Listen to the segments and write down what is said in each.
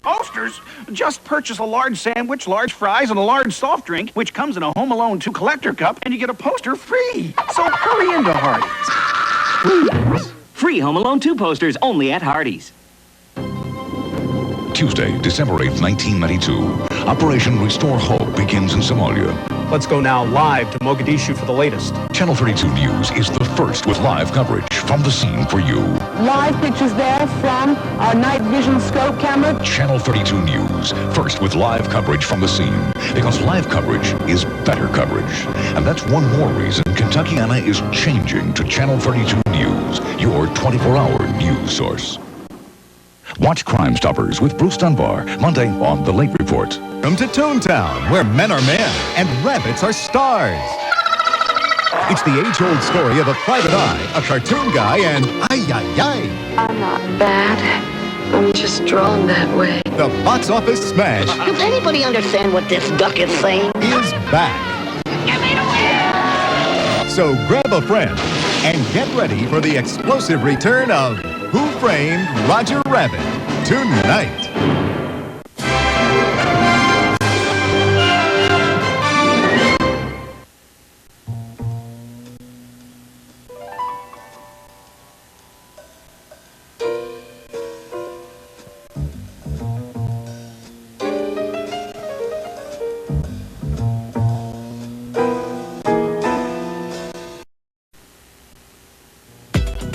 Posters? Just purchase a large sandwich, large fries, and a large soft drink, which comes in a Home Alone 2 collector cup, and you get a poster free. So hurry into Hardee's. Free Home Alone 2 posters only at Hardee's. Tuesday, December 8th, 1992. Operation Restore Hope begins in Somalia. Let's go now live to Mogadishu for the latest. Channel 32 News is the first with live coverage from the scene for you. Live pictures there from our night vision scope camera. Channel 32 News, first with live coverage from the scene. Because live coverage is better coverage. And that's one more reason Kentuckiana is changing to Channel 32 News, your 24-hour news source. Watch Crime Stoppers with Bruce Dunbar, Monday on The Late Report. Come to Toontown, where men are men and rabbits are stars. It's the age-old story of a private eye, a cartoon guy, and ay-ay-ay. I'm not bad. I'm just drawn that way. The box office smash. Does anybody understand what this duck is saying? Is back. Give me the wheel! So grab a friend and get ready for the explosive return of Who Framed Roger Rabbit tonight.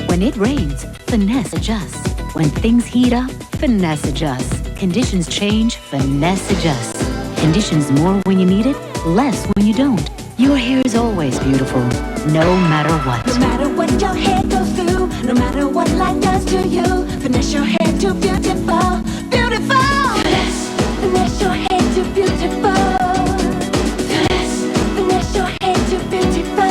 When it rains, finesse adjusts. When things heat up, finesse adjusts. Conditions change, finesse adjusts. Conditions more when you need it, less when you don't. Your hair is always beautiful, no matter what. No matter what your hair goes through, no matter what life does to you, finesse your hair to beautiful, beautiful. Finesse, finesse your hair to beautiful. Finesse, finesse your hair to beautiful.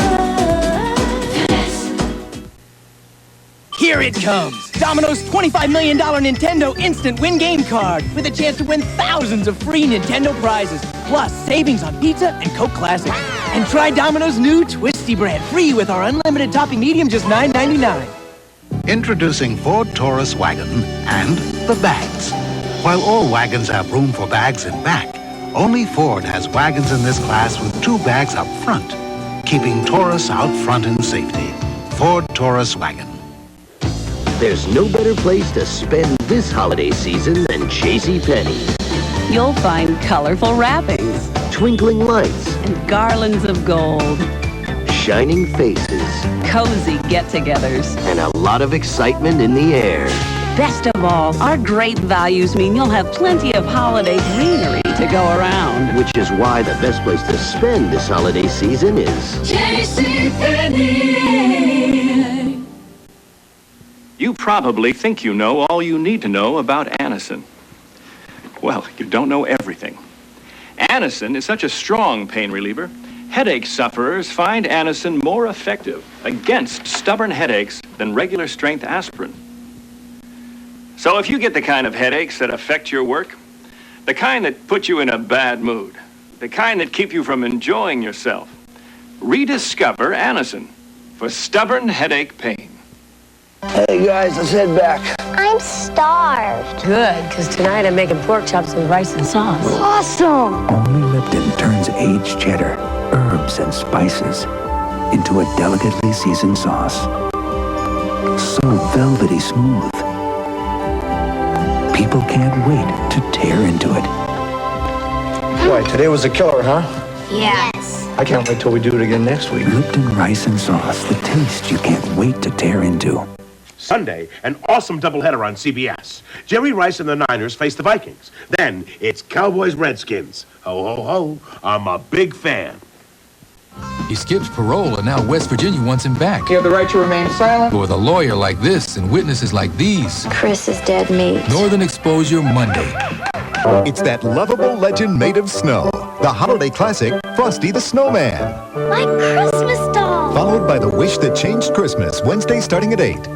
Here it comes! Domino's $25 million Nintendo Instant Win Game Card with a chance to win thousands of free Nintendo prizes, plus savings on pizza and Coke Classic. And try Domino's new Twisty Bread free with our unlimited topping medium, just $9.99. Introducing Ford Taurus Wagon and the bags. While all wagons have room for bags in back, only Ford has wagons in this class with 2 bags up front, keeping Taurus out front in safety. Ford Taurus Wagon. There's no better place to spend this holiday season than JCPenney. You'll find colorful wrappings, Twinkling lights, and garlands of gold, shining faces, cozy get-togethers, and a lot of excitement in the air. Best of all, our great values mean you'll have plenty of holiday greenery to go around. Which is why the best place to spend this holiday season is JCPenney. You probably think you know all you need to know about Anacin. Well, you don't know everything. Anacin is such a strong pain reliever, headache sufferers find Anacin more effective against stubborn headaches than regular strength aspirin. So if you get the kind of headaches that affect your work, the kind that put you in a bad mood, the kind that keep you from enjoying yourself, rediscover Anacin for stubborn headache pain. Hey guys, let's head back. I'm starved. Good, because tonight I'm making pork chops with rice and sauce. Awesome! Only Lipton turns aged cheddar, herbs, and spices into a delicately seasoned sauce. So velvety smooth. People can't wait to tear into it. Boy, today was a killer, huh? Yes. I can't wait till we do it again next week. Lipton rice and sauce, the taste you can't wait to tear into. Sunday, an awesome doubleheader on CBS. Jerry Rice and the Niners face the Vikings. Then it's Cowboys-Redskins. Ho, ho, ho. I'm a big fan. He skips parole, and now West Virginia wants him back. You have the right to remain silent. But with a lawyer like this and witnesses like these, Chris is dead meat. Northern Exposure Monday. It's that lovable legend made of snow. The holiday classic, Frosty the Snowman. My Christmas doll! Followed by The Wish That Changed Christmas, Wednesday starting at 8.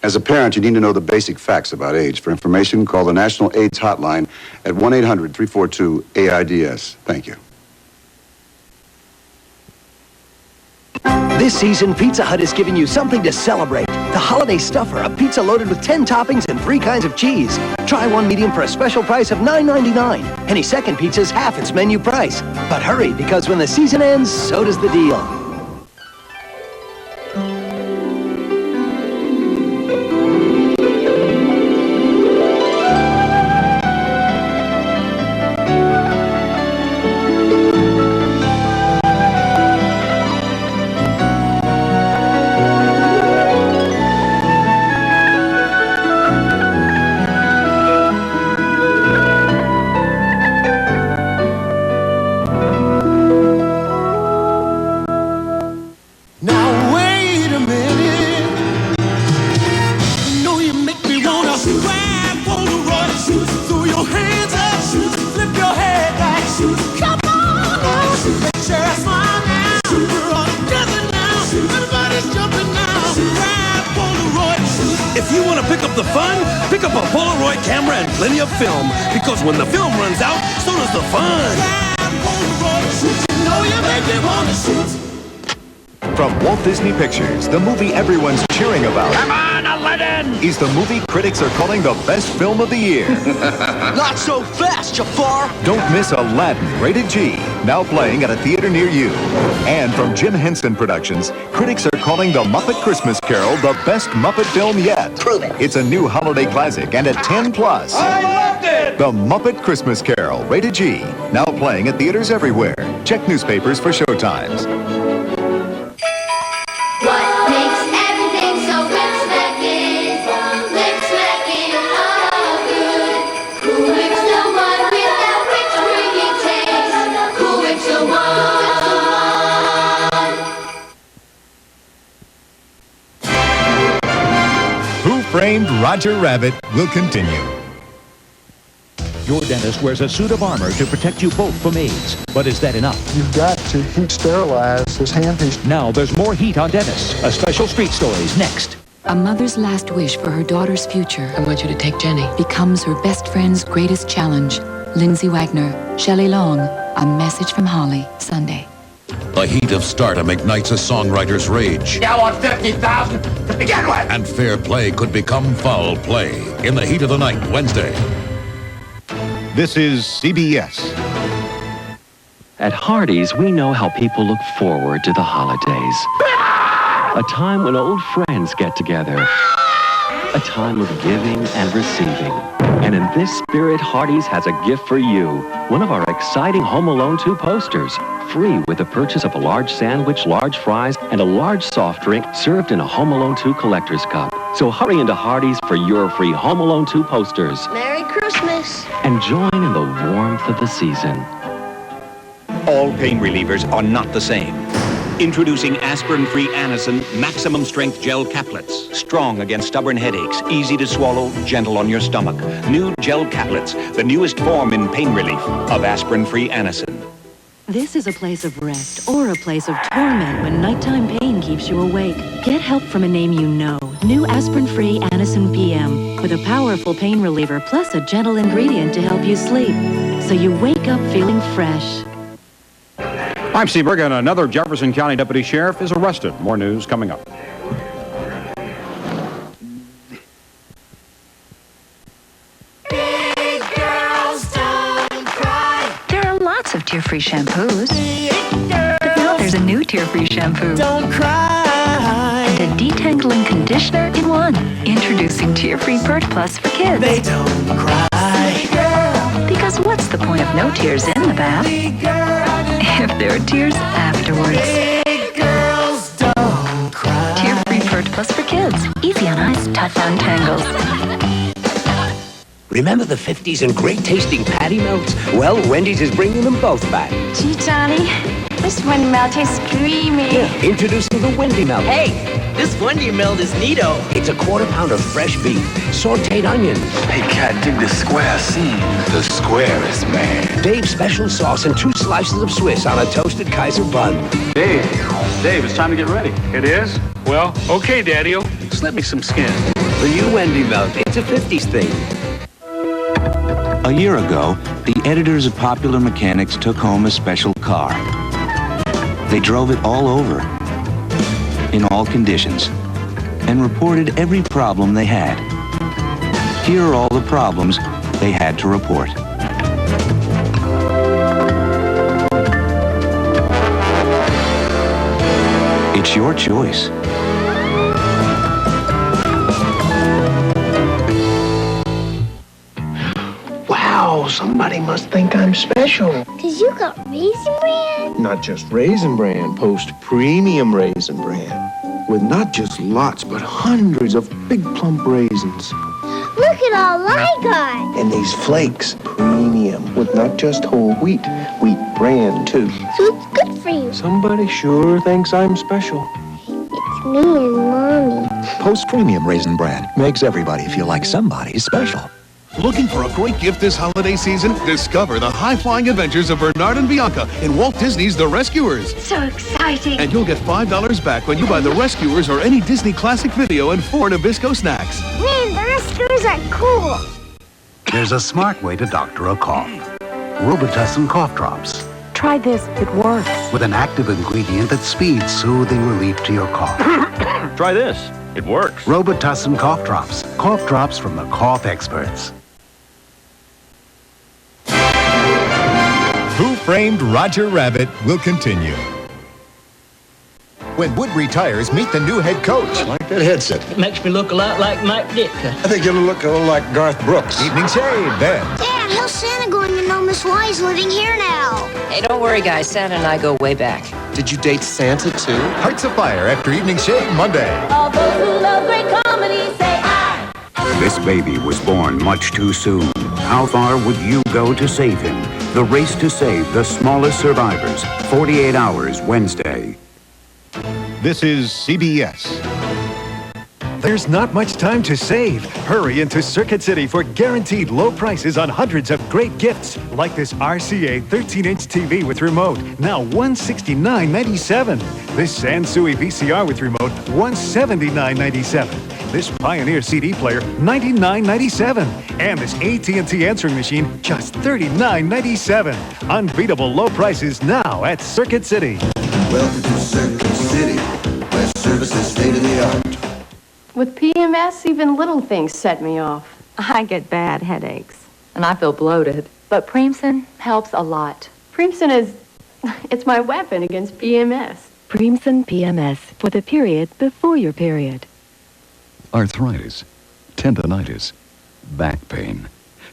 As a parent, you need to know the basic facts about AIDS. For information, call the National AIDS Hotline at 1-800-342-AIDS. Thank you. This season, Pizza Hut is giving you something to celebrate. The holiday stuffer, a pizza loaded with 10 toppings and 3 kinds of cheese. Try one medium for a special price of $9.99. Any second pizza is half its menu price. But hurry, because when the season ends, so does the deal. If you want to pick up the fun, pick up a Polaroid camera and plenty of film. Because when the film runs out, so does the fun. From Walt Disney Pictures, the movie everyone's cheering about. Come on, Aladdin! Is the movie critics are calling the best film of the year. Not so fast, Jafar! Don't miss Aladdin, rated G, now playing at a theater near you. And from Jim Henson Productions, critics are calling The Muppet Christmas Carol the best Muppet film yet. Prove it. It's a new holiday classic and a 10+. I loved it! The Muppet Christmas Carol, rated G, now playing at theaters everywhere. Check newspapers for showtimes. What makes everything so lip-smacking? Lip-smacking, oh good. Who whips the one with that rich creamy taste? Who whips the one? Who Framed Roger Rabbit will continue. Your dentist wears a suit of armor to protect you both from AIDS. But is that enough? You've got to heat sterilize his handpiece. Now there's more heat on dentists. A special Street Stories next. A mother's last wish for her daughter's future, I want you to take Jenny, becomes her best friend's greatest challenge. Lindsay Wagner, Shelley Long, A Message from Holly, Sunday. The heat of stardom ignites a songwriter's rage. I want 50,000 to begin with! And fair play could become foul play. In the heat of the night, Wednesday. This is CBS. At Hardee's, we know how people look forward to the holidays. A time when old friends get together. A time of giving and receiving. And in this spirit, Hardee's has a gift for you. One of our exciting Home Alone 2 posters. Free with the purchase of a large sandwich, large fries, and a large soft drink served in a Home Alone 2 collector's cup. So hurry into Hardee's for your free Home Alone 2 posters. Merry Christmas. And join in the warmth of the season. All pain relievers are not the same. Introducing aspirin-free Anacin maximum strength gel caplets. Strong against stubborn headaches, easy to swallow, gentle on your stomach. New gel caplets, the newest form in pain relief of aspirin-free Anacin. This is a place of rest or a place of torment when nighttime pain keeps you awake. Get help from a name you know. New aspirin-free Anacin PM with a powerful pain reliever plus a gentle ingredient to help you sleep. So you wake up feeling fresh. I'm Steve Bergen. Another Jefferson County deputy sheriff is arrested. More news coming up. Of tear-free shampoos. But now there's a new tear-free shampoo. Don't cry. And a detangling conditioner in one. Introducing Tear-Free Pert Plus for kids. They don't cry. Because what's the point of no tears in the bath if there are tears afterwards? Big girls don't cry. Tear-Free Pert Plus for kids. Easy on eyes, tough on tangles. Remember the 50s and great tasting patty melts? Well, Wendy's is bringing them both back. Gee, Johnny, this Wendy melt tastes creamy. Yeah, introducing the Wendy melt. Hey, this Wendy melt is neato. It's a quarter-pound of fresh beef, sauteed onions. Hey, cat, dig the square seam. The square is man. Dave's special sauce and 2 slices of Swiss on a toasted Kaiser bun. Dave, it's time to get ready. It is? Well, okay, Daddy-o. Slip me some skin. The new Wendy melt. It's a 50s thing. A year ago, the editors of Popular Mechanics took home a special car. They drove it all over, in all conditions. and reported every problem they had. Here are all the problems they had to report. It's your choice. Wow, somebody must think I'm special. 'Cause you got Raisin Bran? Not just Raisin Bran, Post Premium Raisin Bran. With not just lots, but hundreds of big plump raisins. Look at all I got. And these flakes, premium, with not just whole wheat bran too. So it's good for you. Somebody sure thinks I'm special. It's me and Mommy. Post Premium Raisin Bran makes everybody feel like somebody's special. Looking for a great gift this holiday season? Discover the high-flying adventures of Bernard and Bianca in Walt Disney's The Rescuers. So exciting. And you'll get $5 back when you buy The Rescuers or any Disney classic video and 4 Nabisco snacks. Man, the Rescuers are cool. There's a smart way to doctor a cough. Robitussin cough drops. Try this, it works. With an active ingredient that speeds soothing relief to your cough. Try this, it works. Robitussin cough drops. Cough drops from the cough experts. Who Framed Roger Rabbit will continue. When Wood retires, meet the new head coach. Like that headset. It makes me look a lot like Mike Ditka. I think you'll look a little like Garth Brooks. Evening Shade, then. Dad, how's Santa going to know Miss Y's living here now? Hey, don't worry, guys. Santa and I go way back. Did you date Santa too? Hearts of Fire after Evening Shade Monday. All those who love great comedy say I. This baby was born much too soon. How far would you go to save him? The race to save the smallest survivors. 48 hours Wednesday. This is CBS. There's not much time to save. Hurry into Circuit City for guaranteed low prices on hundreds of great gifts, like this RCA 13-inch TV with remote, now $169.97. This Sansui VCR with remote, $179.97. This Pioneer CD player, $99.97. And this AT&T answering machine, just $39.97. Unbeatable low prices now at Circuit City. Welcome to Circuit City, where service is state-of-the-art. With PMS, even little things set me off. I get bad headaches, and I feel bloated. But Preemson helps a lot. Preemson it's my weapon against PMS. Preemson PMS for the period before your period. Arthritis, tendonitis, back pain.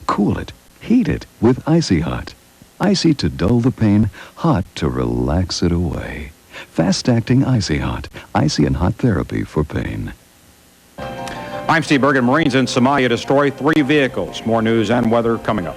Cool it, heat it with Icy Hot. Icy to dull the pain, hot to relax it away. Fast-acting Icy Hot. Icy and hot therapy for pain. I'm Steve Bergen. Marines in Somalia destroy 3 vehicles. More news and weather coming up.